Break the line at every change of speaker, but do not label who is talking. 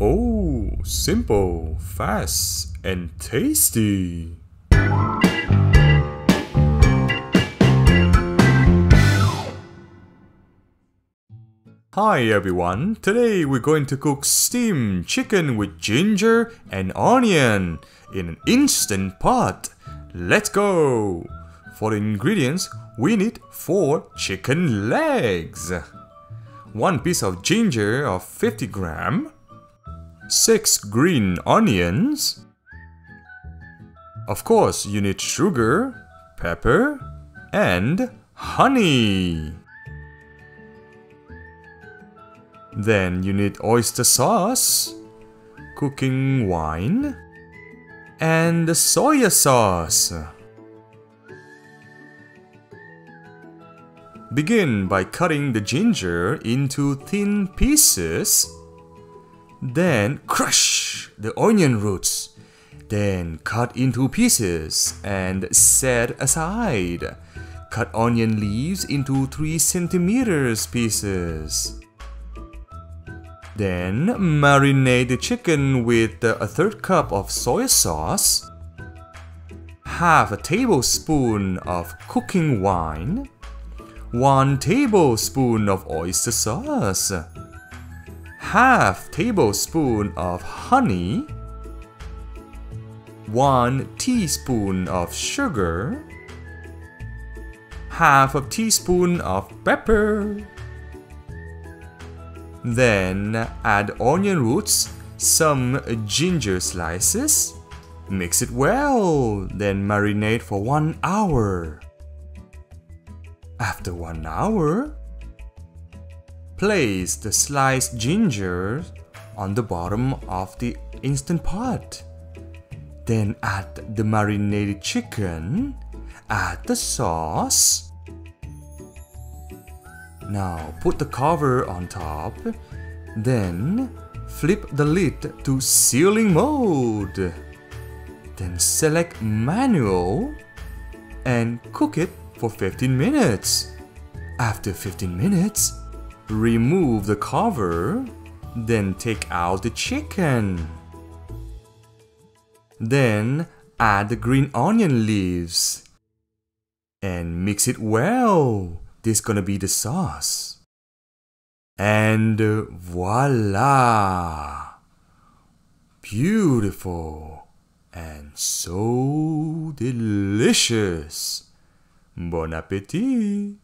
Oh, simple, fast, and tasty. Hi everyone, today we're going to cook steamed chicken with ginger and onion in an instant pot. Let's go! For the ingredients, we need 4 chicken legs, 1 piece of ginger of 50 grams, 6 green onions. Of course, you need sugar, pepper, and honey. Then you need oyster sauce, cooking wine, and soy sauce. Begin by cutting the ginger into thin pieces. Then crush the onion roots. Then cut into pieces and set aside. Cut onion leaves into 3 centimeters pieces. Then marinate the chicken with a 1/3 cup of soy sauce, half a tablespoon of cooking wine, 1 tablespoon of oyster sauce, half tablespoon of honey, 1 teaspoon of sugar, half a teaspoon of pepper. Then add onion roots, some ginger slices, mix it well, then marinate for 1 hour. After 1 hour, place the sliced ginger on the bottom of the Instant Pot. Then add the marinated chicken, add the sauce. Now put the cover on top, then flip the lid to sealing mode. Then select manual and cook it for 15 minutes. After 15 minutes, remove the cover, then take out the chicken. Then add the green onion leaves and mix it well. This is gonna be the sauce. And voila! Beautiful and so delicious. Bon appetit!